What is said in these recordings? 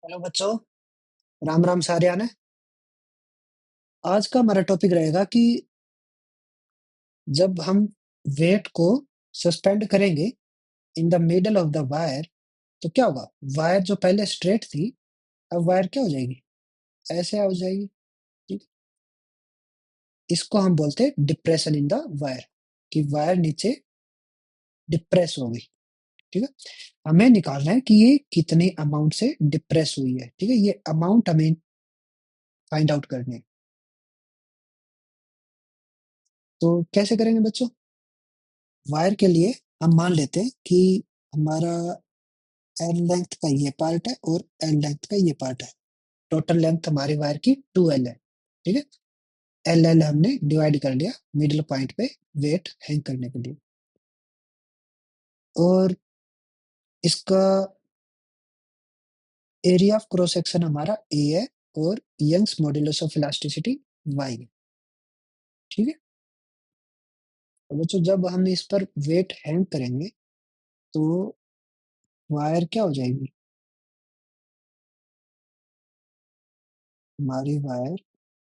Hello बच्चों। राम राम सारियान है। आज का हमारा टॉपिक रहेगा कि जब हम वेट को सस्पेंड करेंगे इन the middle of the wire तो क्या होगा। वायर जो पहले स्ट्रेट थी अब वायर क्या हो जाएगी, ऐसे हो जाएगी। ठीक। इसको हम बोलते हैं डिप्रेशन इन द वायर, कि वायर नीचे डिप्रेस हो गई। ठीक है। हमें निकालना है कि ये कितने अमाउंट से डिप्रेस हुई है। ठीक है, ये अमाउंट हमें फाइंड आउट करनी है। तो कैसे करेंगे बच्चों। वायर के लिए हम मान लेते हैं कि हमारा एल लेंथ का ये पार्ट है और एल लेंथ का ये पार्ट है। टोटल लेंथ हमारी वायर की 2L है। ठीक है। एल एल हमने डिवाइड कर लिया मिडिल पॉइंट पे वेट हैंग करने के लिए। और इसका एरिया ऑफ क्रॉस सेक्शन हमारा ए है और Young's modulus of elasticity Y है। ठीक है। तो बच्चों जब हम इस पर वेट हैंग करेंगे तो वायर क्या हो जाएगी, हमारी वायर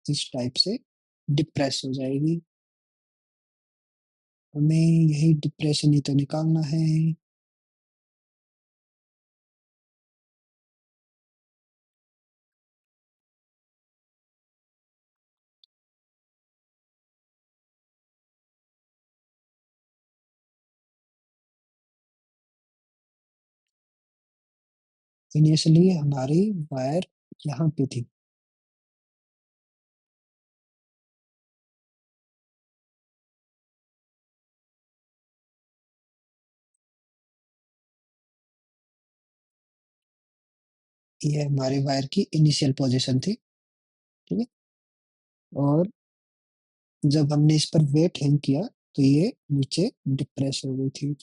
इस टाइप से डिप्रेस हो जाएगी। हमें यही डिप्रेशन ही तो निकालना है। इनिशियली हमारी वायर यहाँ पे थी। ये हमारे वायर की इनिशियल पोजीशन थी। ठीक है। और जब हमने इस पर वेट हैंग किया तो ये नीचे डिप्रेस हो गई थी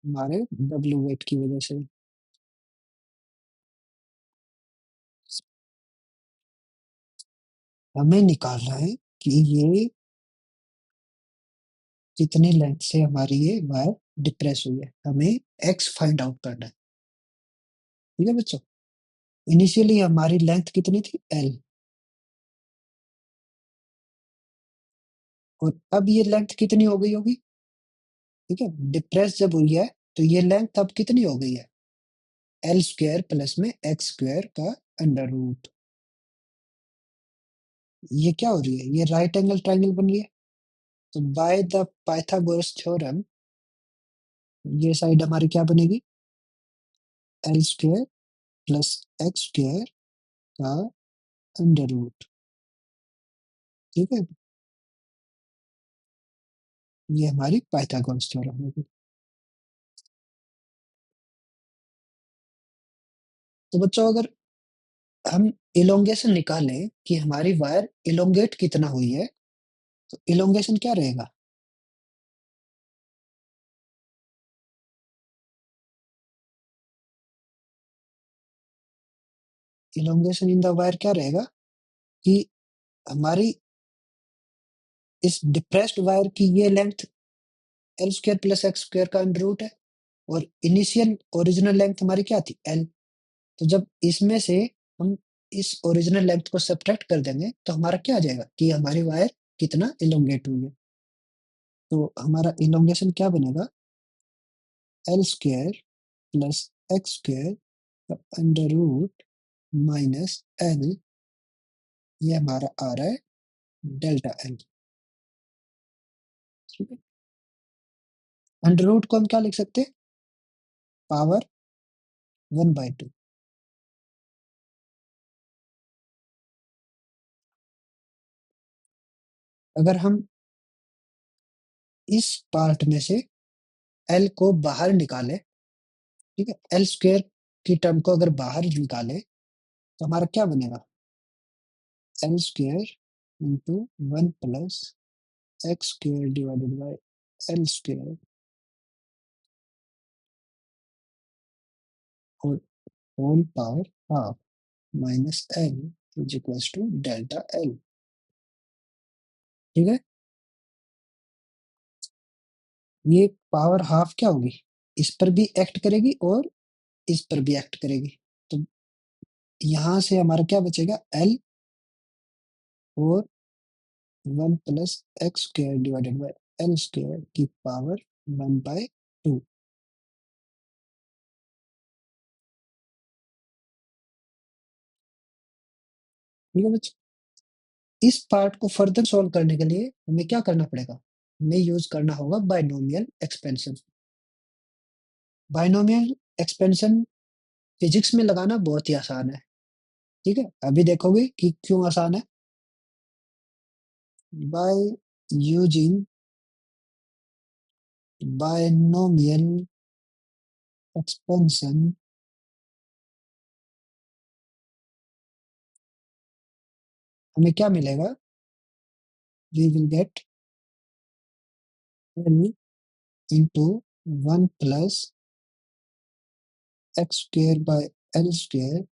हमारे डब्ल्यू वेट की वजह से। हमें निकालना है कि ये कितने लेंथ से हमारी ये वायर डिप्रेस हुई है। हमें एक्स फाइंड आउट करना है। ठीक है बच्चों। इनिशियली हमारी लेंथ कितनी थी, एल। और अब ये लेंथ कितनी हो गई होगी। ठीक है। डिप्रेस जब हुई है तो ये लेंथ अब कितनी हो गई है, एल स्क्वायर प्लस में एक्स स्क्वायर का अंडर रूट। ये क्या हो रही है, ये राइट एंगल ट्राइंगल बन रही है। तो बाय द पाइथागोरस थ्योरम ये साइड हमारी क्या बनेगी, L square plus X square का अंडर रूट। ठीक है। ये हमारी पाइथागोरस थ्योरम होगी। तो बच्चों अगर हम इलोंगेशन निकालें कि हमारी वायर इलोंगेट कितना हुई है तो इलोंगेशन क्या रहेगा। इलोंगेशन इन द वायर क्या रहेगा कि हमारी इस डिप्रेस्ड वायर की ये length L square plus X square का अंडर रूट है और इनिशियल ओरिजिनल लेंथ हमारी क्या थी, एल। तो जब इसमें से हम इस ओरिजिनल लेंथ को सब्ट्रैक्ट कर देंगे तो हमारा क्या आ जाएगा कि हमारी वायर कितना इलोंगेट हुई है। तो हमारा इलोंगेशन क्या बनेगा, L square plus X square का अंडर रूट माइनस एल। ये हमारा आ रहा है डेल्टा एल। ठीक है। अंडर रूट को हम क्या लिख सकते हैं, पावर 1/2। अगर हम इस पार्ट में से एल को बाहर निकाले, ठीक है, एल स्क्वायर की टर्म को अगर बाहर निकाले तो हमारा क्या बनेगा, L square into 1 plus X square divided by L square और whole power half minus L is equals to delta L. ठीक है। ये पावर हाफ क्या होगी, इस पर भी एक्ट करेगी और इस पर भी एक्ट करेगी। यहां से हमारा क्या बचेगा, एल और 1 + x² डिवाइडेड बाय L² की पावर 1/2। ठीक है बच्चों, इस पार्ट को फर्दर सॉल्व करने के लिए हमें क्या करना पड़ेगा, हमें यूज करना होगा binomial expansion. Binomial expansion physics में लगाना बहुत ही आसान है। ठीक है, अभी देखोगे कि क्यों आसान है। बाय यूजिंग बाइनोमियल एक्सपेंशन हमें क्या मिलेगा, we will get L into 1 + x² by L²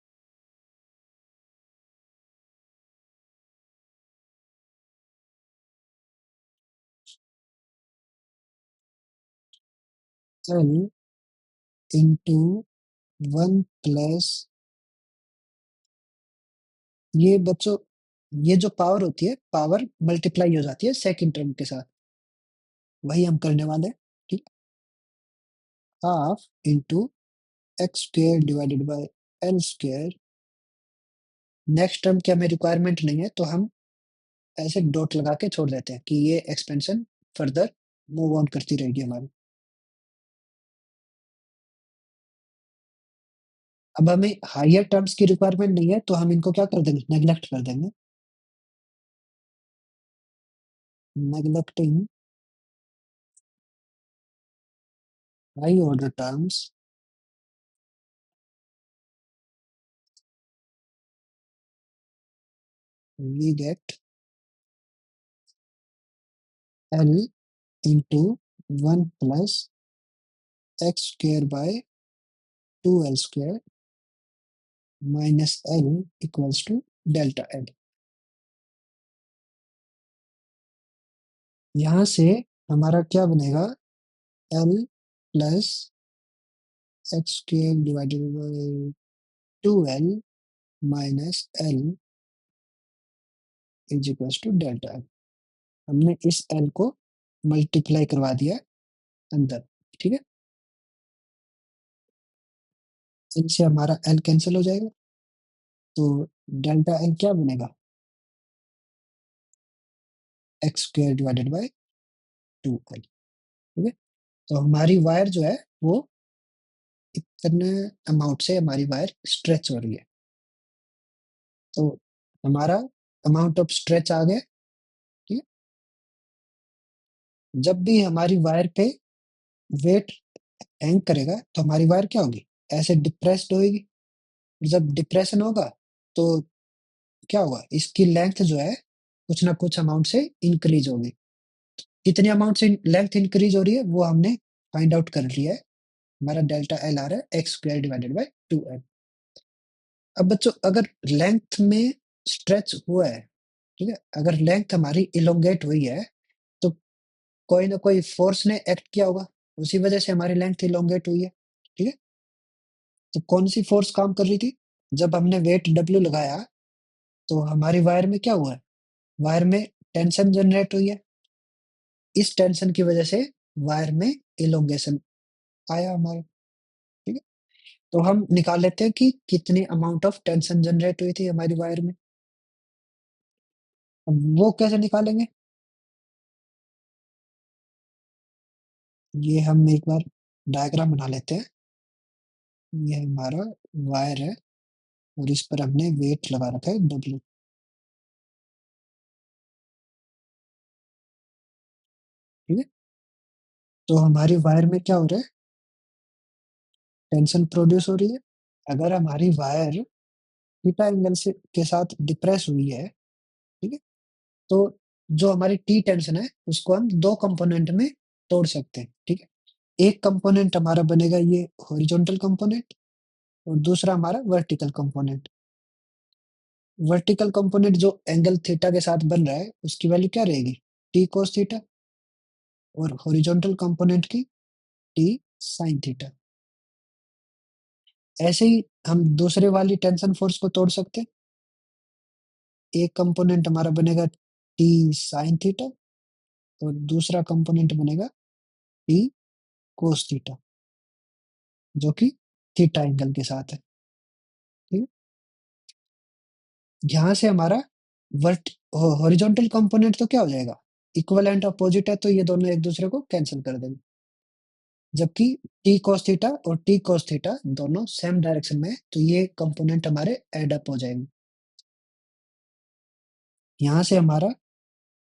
L into 1 + ये बच्चों, ये जो पावर होती है, पावर मल्टीप्लाई हो जाती है सेकंड टर्म के साथ, वही हम करने वाले हैं। ठीक, half into x² divided bye L²। Next term की हमें रिक्वायरमेंट नहीं है, तो हम ऐसे डॉट लगा के छोड़ देते हैं कि ये एक्सपेंशन फर्दर मूव ऑन करती रहेगी हमारी। अब हमें हायर टर्म्स की रिक्वायरमेंट नहीं है, तो हम इनको क्या कर देंगे, नेग्लेक्ट कर देंगे। Neglecting high order terms, we get L into 1 + x² by 2L² minus L equals to delta L। यहाँ से हमारा क्या बनेगा, L plus x² divided by 2L minus L is equals to delta L। हमने इस L को multiply करवा दिया अंदर। ठीक है, इनसे हमारा L कैंसिल हो जाएगा, तो डेल्टा L क्या बनेगा, x² डिवाइडेड बाय 2L। ठीक है, तो हमारी वायर जो है वो इतने अमाउंट से हमारी वायर स्ट्रेच हो रही है। तो हमारा अमाउंट ऑफ स्ट्रेच आ गया। ठीक है, जब भी हमारी वायर पे वेट हैंग करेगा तो हमारी वायर क्या होगी, ऐसे डिप्रेस्ड होगी। जब डिप्रेशन होगा तो क्या होगा, इसकी लेंथ जो है कुछ ना कुछ अमाउंट से इंक्रीज होगी। कितनी अमाउंट से लेंथ इंक्रीज हो रही है वो हमने फाइंड आउट कर लिया है। हमारा डेल्टा एल आ रहा है x² डिवाइडेड बाय 2L। अब बच्चों, अगर लेंथ में स्ट्रेच हुआ है, ठीक है, अगर लेंथ हमारी इलोंगेट हुई है, तो कोई ना कोई फोर्स ने एक्ट किया होगा, उसी वजह से हमारी लेंथ इलोंगेट हुई है। ठीक है, तो कौन सी फोर्स काम कर रही थी, जब हमने वेट W लगाया तो हमारी वायर में क्या हुआ है, वायर में टेंशन जनरेट हुई है। इस टेंशन की वजह से वायर में इलोंगेशन आया हमारा। ठीक है, तो हम निकाल लेते हैं कि कितनी अमाउंट ऑफ टेंशन जनरेट हुई थी हमारी वायर में। अब वो कैसे निकालेंगे, ये हम एक बार डायग्राम बना लेते हैं। ये हमारा वायर है और इस पर हमने वेट लगा रखा है W। ठीक है, तो हमारी वायर में क्या हो रहा है, टेंशन प्रोड्यूस हो रही है। अगर हमारी वायर थीटा एंगल से के साथ डिप्रेस हुई है, ठीक है, तो जो हमारी टी टेंशन है उसको हम दो कंपोनेंट में तोड़ सकते हैं। ठीक है, एक कंपोनेंट हमारा बनेगा ये हॉरिजॉन्टल कंपोनेंट और दूसरा हमारा वर्टिकल कंपोनेंट। वर्टिकल कंपोनेंट जो एंगल थीटा के साथ बन रहा है उसकी वैल्यू क्या रहेगी, टी cos थीटा, और हॉरिजॉन्टल कंपोनेंट की टी sin थीटा। ऐसे ही हम दूसरे वाली टेंशन फोर्स को तोड़ सकते हैं। एक कंपोनेंट हमारा बनेगा टी साइन थीटा और दूसरा कंपोनेंट बनेगा टी कोस थीटा, जो कि थीटा एंगल के साथ है। ठीक है। यहाँ से हमारा वर्ट हॉरिजॉन्टल कंपोनेंट तो क्या हो जाएगा, इक्विवेलेंट अपोजिट है, तो ये दोनों एक दूसरे को कैंसिल कर देंगे। जबकि टी कॉस थीटा और टी कॉस थीटा दोनों सेम डायरेक्शन में है, तो ये कंपोनेंट हमारे एड अप हो जाएंगे। यहाँ से हमारा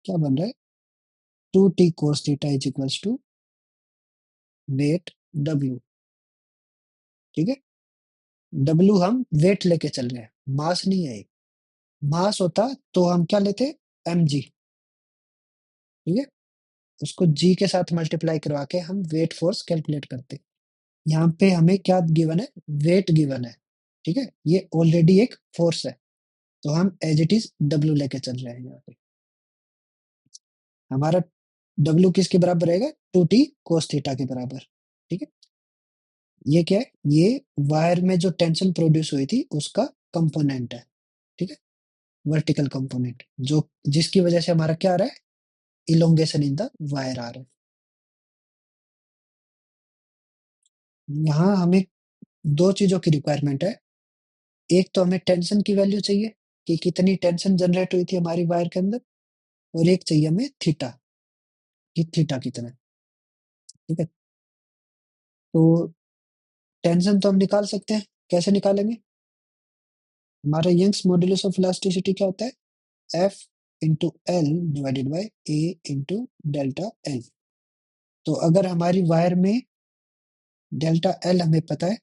क्या बन रहा है, 2t cos theta is equals to weight W। ठीक है। W हम वेट लेके चल रहे हैं, मास नहीं है। मास होता तो हम क्या लेते, mg। ठीक है। उसको g के साथ मल्टीप्लाई करवा के हम वेट फोर्स कैलकुलेट करते। यहाँ पे हमें क्या गिवन है, वेट गिवन है। ठीक है, ये ऑलरेडी एक फोर्स है, तो हम एज इट इज W लेके चल रहे हैं। यहाँ पे हमारा W किसके बराबर रहेगा, 2t cos थीटा के बराबर। ठीक है। ये क्या है, ये वायर में जो टेंशन प्रोड्यूस हुई थी उसका कंपोनेंट है। ठीक है। वर्टिकल कंपोनेंट, जो जिसकी वजह से हमारा क्या आ रहा है, इलोंगेशन इन द वायर आ रहा है। यहाँ हमें दो चीजों की रिक्वायरमेंट है। एक तो हमें टेंशन की वैल्यू चाहिए कि कितनी टेंशन जनरेट हुई थी हमारी वायर के अंदर, और एक चाहिए हमें थीटा, कि थीटा कितना है। ठीक है। तो टेंशन तो हम निकाल सकते हैं, कैसे निकालेंगे, हमारा यंग्स मॉड्यूलस ऑफ इलास्टिसिटी क्या होता है, F into L divided by A into delta L. तो अगर हमारी वायर में डेल्टा एल हमें पता है,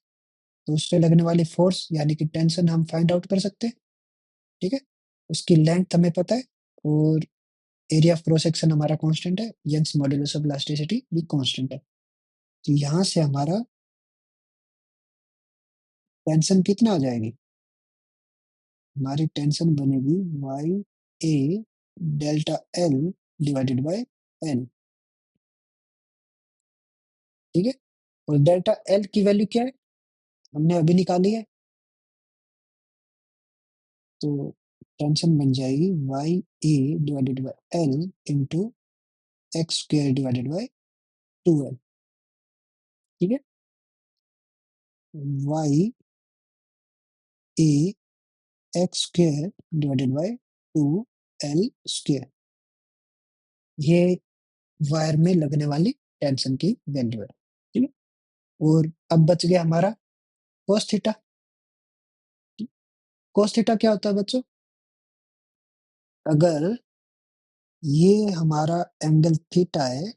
तो उस पे लगने वाली फोर्स यानी कि टेंशन हम फाइंड आउट कर सकते हैं। ठीक है। उसकी लेंथ हमें पता है, और एरिया ऑफ क्रॉस सेक्शन हमारा कांस्टेंट है, यंग्स मॉड्यूलस ऑफ इलास्टिसिटी भी कांस्टेंट है। तो यहाँ से हमारा टेंशन कितना आ जाएगी, हमारी टेंशन बनेगी Y A delta L divided by L. ठीक है। और डेल्टा एल की वैल्यू क्या है, हमने अभी निकाली है, तो टेंशन बन जाएगी Y A divided by L into X square divided by 2l। ठीक है। Y A X square divided by 2l square, ये वायर में लगने वाली टेंशन की वैल्यू है। ठीक है। और अब बच गया हमारा cos थीटा। cos थीटा क्या होता है बच्चों, अगर ये हमारा एंगल थीटा है,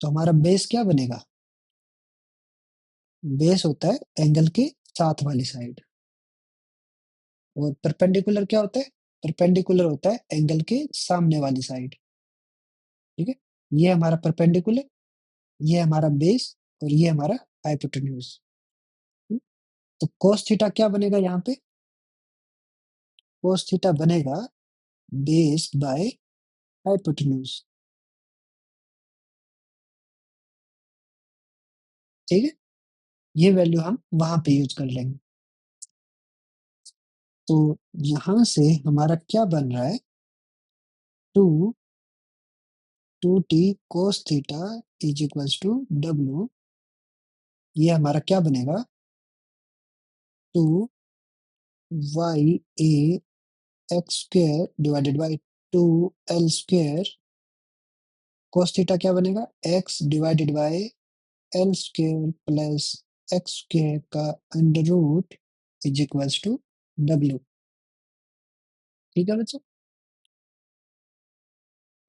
तो हमारा बेस क्या बनेगा, बेस होता है एंगल के साथ वाली साइड, और परपेंडिकुलर क्या होता है, परपेंडिकुलर होता है एंगल के सामने वाली साइड। ठीक है। ये हमारा परपेंडिकुलर, ये हमारा बेस, और ये हमारा हाइपोटेन्यूज। तो cos थीटा क्या बनेगा यहाँ पे, cos थीटा बनेगा बेस बाय हाइपोटेन्यूज। ठीक है। ये वैल्यू हम वहां पे यूज कर लेंगे। तो यहां से हमारा क्या बन रहा है, two two T cos theta is equals to W. ये हमारा क्या बनेगा, two Y A X square divided by 2l square. Cos theta क्या बनेगा, X divided by L square plus X square का under root is equals to W. ठीक है बच्चों,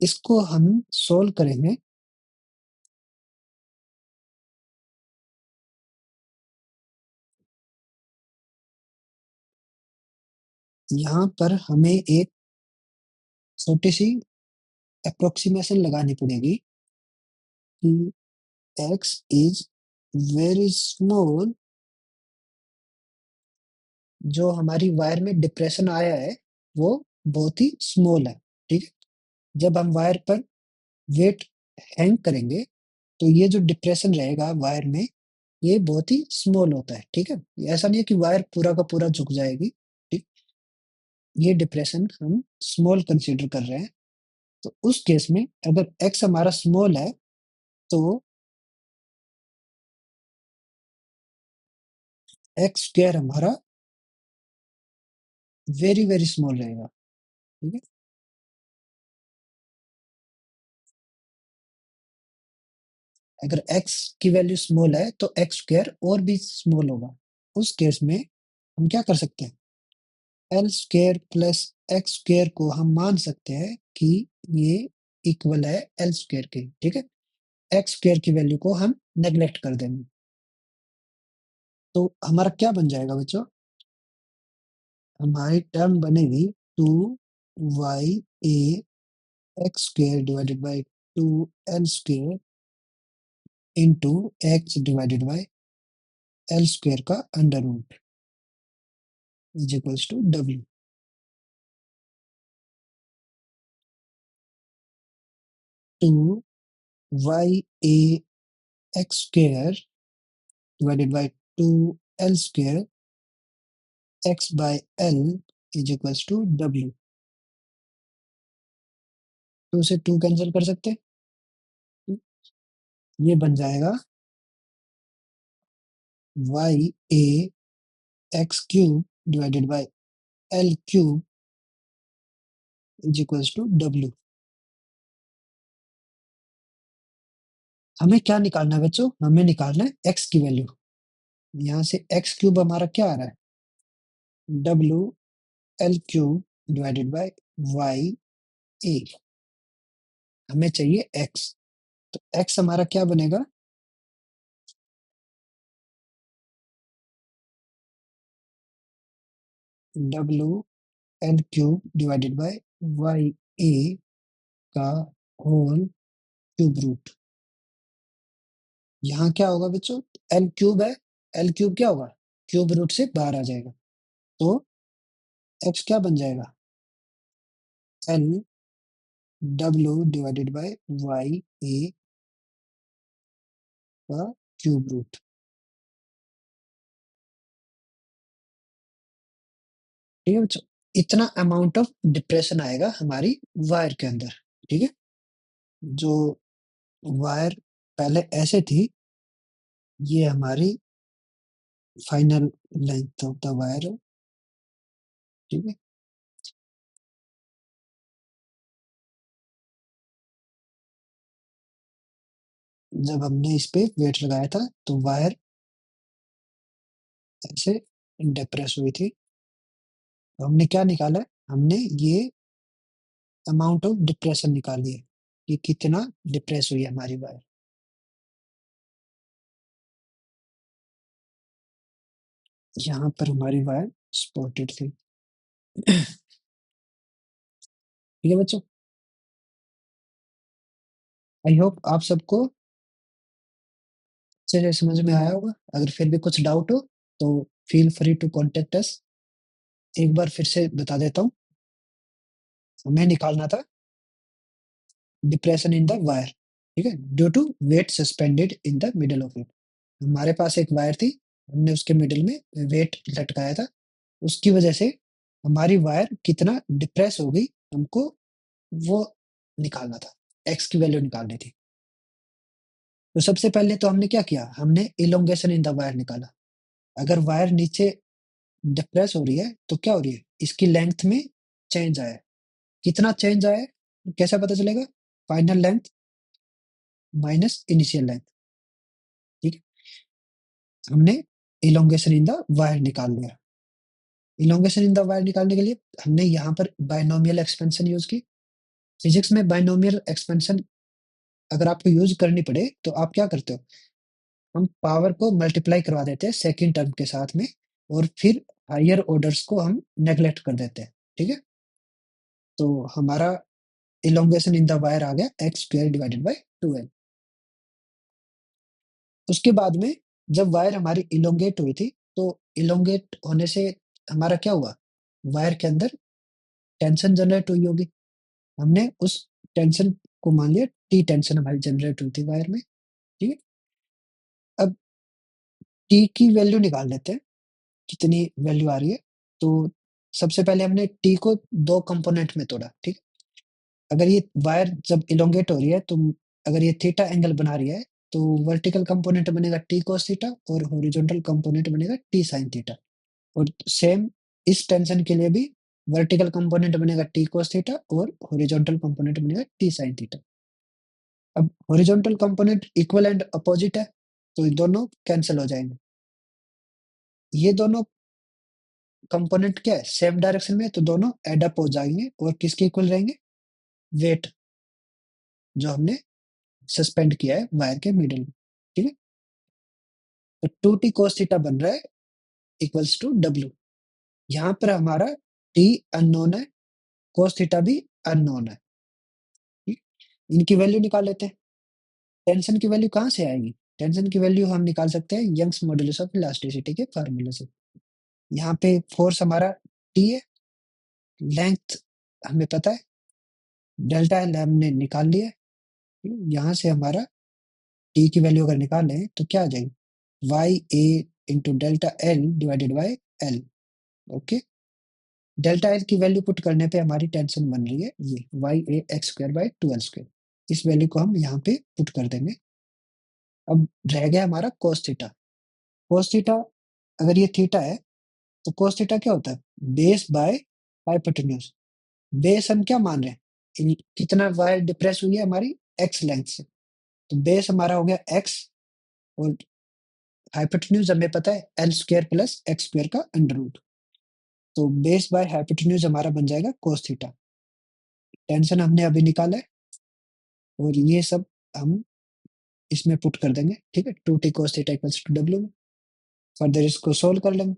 इसको हम सोल्व करेंगे। यहाँ पर हमें एक छोटी सी अप्रोक्सीमेशन लगानी पड़ेगी कि x इज वेरी स्मॉल। जो हमारी वायर में डिप्रेशन आया है वो बहुत ही स्मॉल है। ठीक है। जब हम वायर पर वेट हैंग करेंगे, तो ये जो डिप्रेशन रहेगा वायर में, ये बहुत ही स्मॉल होता है, ठीक है? ऐसा नहीं है कि वायर पूरा का पूरा झुक जाएगी, ठीक? ये डिप्रेशन हम स्मॉल कंसीडर कर रहे हैं। तो उस केस में अगर एक्स हमारा स्मॉल है, तो एक्स स्क्वायर हमारा वेरी वेरी स्मॉल रहेगा, ठीक है? अगर एक्स की वैल्यू स्मॉल है तो एक्स स्क्वायर और भी स्मॉल होगा। उस केस में हम क्या कर सकते हैं, L square plus X square को हम मान सकते हैं कि ये इक्वल है एल स्क्वायर के, ठीक है? एक्स स्क्वायर की वैल्यू को हम नेग्लेक्ट कर देंगे, तो हमारा क्या बन जाएगा बच्चों? हमारी टर्म बनेगी two Y A X square divided by two L square into X divided by L square का under root is equals to W. Two Y A X square divided by two L square X by L is equals to W. Two से two cancel कर सकते हैं, ये बन जाएगा Y A X cube divided by L cube is equals to W. हमें क्या निकालना है बच्चों? हमें निकालना है एक्स की वैल्यू। यहाँ से एक्स क्यूब हमारा क्या आ रहा है, W L cube divided by Y A. हमें चाहिए एक्स, तो एक्स हमारा क्या बनेगा, W L cube divided by Y A का होल क्यूब रूट। यहाँ क्या होगा बच्चों, एल क्यूब है, एल क्यूब क्या होगा, क्यूब रूट से बाहर आ जाएगा, तो एक्स क्या बन जाएगा, L W divided by Y A का क्यूब रूट। ठीक है बच्चों, इतना अमाउंट ऑफ डिप्रेशन आएगा हमारी वायर के अंदर, ठीक है? जो वायर पहले ऐसे थी, ये हमारी final length of the wire है, ठीक है? जब हमने इस पे वेट लगाया था तो वायर ऐसे डिप्रेस हुई थी। तो हमने क्या निकाला है, हमने ये अमाउंट ऑफ डिप्रेशन निकाली है कि कितना डिप्रेस हुई है हमारी वायर। यहाँ पर हमारी वायर स्पॉटेड थी। ठीक है बच्चों, आई होप आप सबको अच्छे से समझ में आया होगा। अगर फिर भी कुछ डाउट हो तो feel free to contact us. एक बार फिर से बता देता हूँ, हमें निकालना था डिप्रेशन इन द वायर, ठीक है, due to weight suspended in the middle of it. हमारे पास एक वायर थी, हमने उसके मिडिल में वेट लटकाया था, उसकी वजह से हमारी वायर कितना डिप्रेस हो गई, हमको वो निकालना था, एक्स की वैल्यू निकालनी थी। तो सबसे पहले तो हमने क्या किया, हमने इलोंगेशन इन द वायर निकाला। अगर वायर नीचे डिप्रेस हो रही है तो क्या हो रही है, इसकी लेंथ में चेंज आया है। कितना चेंज आया है, कैसे पता चलेगा, final length minus initial length, ठीक है? हमने इलोंगेशन इन द वायर निकाल लिया। इलोंगेशन इन द वायर निकालने के लिए हमने यहाँ पर बाइनोमियल एक्सपेंशन यूज की। फिजिक्स में बाइनोमियल एक्सपेंशन अगर आपको यूज करनी पड़े तो आप क्या करते हो, हम पावर को मल्टीप्लाई करवा देते हैं सेकंड टर्म के साथ में, और फिर हायर ऑर्डर्स को हम नेग्लेक्ट कर देते हैं, ठीक है? तो हमारा इलोंगेशन इन द वायर आ गया x square divided by 2l। उसके बाद में जब वायर हमारी इलोंगेट हुई थी, तो इलोंगेट होने से हमारा क्या हुआ, वायर के अंदर टेंशन जनरेट हुई होगी। हमने उस टेंशन को मान लिया टी टेंशन हमारी जनरेट हुई थी वायर में, ठीक है? अब टी की वैल्यू निकाल लेते हैं, कितनी वैल्यू आ रही है। तो सबसे पहले हमने टी को 2 कंपोनेंट में तोड़ा, ठीक? अगर ये वायर जब इलोंगेट हो रही है, तो अगर ये थीटा एंगल बना रही है, तो वर्टिकल कंपोनेंट बनेगा टी cos थीटा और हॉरिजॉन्टल कंपोनेंट बनेगा टी sin थीटा। और सेम इस टेंशन के लिए भी वर्टिकल कंपोनेंट बनेगा टी cos थीटा और हॉरिजॉन्टल कंपोनेंट बनेगा टी sin थीटा। अब horizontal component equal and opposite है, तो ये दोनों कैंसिल हो जाएंगे। ये दोनों कंपोनेंट क्या है, सेम डायरेक्शन में, तो दोनों एड अप हो जाएंगे और किसके इक्वल रहेंगे, वेट जो हमने सस्पेंड किया है वायर के मिडल में, ठीक है। तो 2t cos थीटा बन रहा है इक्वल्स टू w। यहाँ पर हमारा t अननोन है, cos थीटा भी अननोन है, ठीक? इनकी वैल्यू निकाल लेते हैं। टेंशन की वैल्यू कहाँ से आएगी, टेंशन की वैल्यू हम निकाल सकते हैं यंग्स मॉडुलस ऑफ इलास्टिसिटी के फार्मूले से। यहाँ पे फोर्स हमारा टी है, लेंथ हमें पता है, डेल्टा एल हमने निकाल लिया है। यहाँ से हमारा टी की वैल्यू अगर निकालें तो क्या आ जाएगी, Y A into delta L divided by L. Okay, delta L की वैल्यू पुट करने पे हमारी टेंशन बन रही है ये Y A X square by 2 L square. इस वैल्यू को हम यहाँ पे पुट कर देंगे। अब रह गया हमारा cos थीटा। cos थीटा अगर ये थीटा है, तो cos थीटा क्या होता है, बेस बाय हाइपोटेन्यूज। बेस हम क्या मान रहे हैं, कितना वायर डिप्रेस हुई है हमारी एक्स लेंथ से, तो बेस हमारा हो गया एक्स और हाइपोटेन्यूज हमें पता है L square plus X square का अंडर रूट। तो बेस बाय हाइपोटेन्यूज हमारा बन जाएगा cos थीटा। टेंशन हमने अभी निकाला है और ये सब हम इसमें पुट कर देंगे, ठीक है, 2t cos theta equals to w में। फर्दर इसको सोल्व कर लेंगे।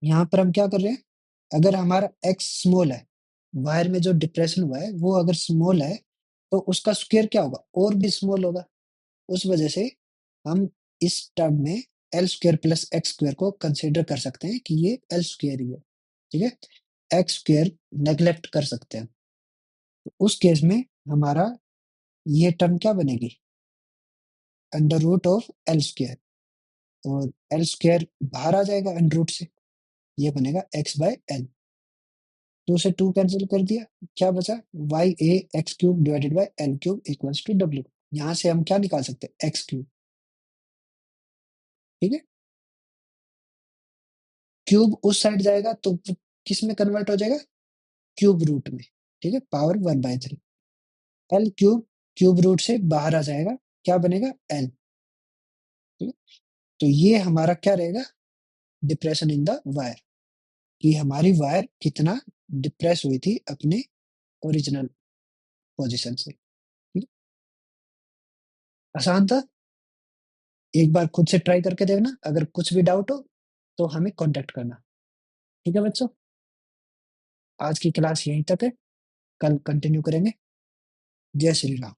यहाँ पर हम क्या कर रहे हैं, अगर हमारा एक्स स्मॉल है, वायर में जो डिप्रेशन हुआ है वो अगर स्मॉल है, तो उसका स्क्वायर क्या होगा, और भी स्मॉल होगा। उस वजह से हम इस टर्म में L square plus X square को कंसिडर कर सकते हैं कि ये एल स्क्वायर ही है, ठीक है। एक्स स्क्वायर नेग्लेक्ट कर सकते हैं, तो उस केस में हमारा ये टर्म क्या बनेगी, under root of L square, और एल स्क्वायर बाहर आ जाएगा अंडर रूट से, ये बनेगा एक्स बाय एल। 2 से 2 कैंसिल कर दिया, क्या बचा, Y A X cube divided by L cube equals to W. यहाँ से हम क्या निकाल सकते हैं, एक्स क्यूब, ठीक है। क्यूब उस साइड जाएगा तो किस में कन्वर्ट हो जाएगा, क्यूब रूट में, ठीक है, power 1/3। L cube cube root से बाहर आ जाएगा, क्या बनेगा, एल, ठीक है। तो ये हमारा क्या रहेगा, डिप्रेशन इन द वायर, कि हमारी वायर कितना डिप्रेस हुई थी अपने ओरिजिनल पोजीशन से, ठीक है? आसान था। एक बार खुद से ट्राई करके देखना, अगर कुछ भी डाउट हो तो हमें कांटेक्ट करना, ठीक है बच्चों। आज की क्लास यहीं तक है, कल कंटिन्यू करेंगे। जय श्री राम।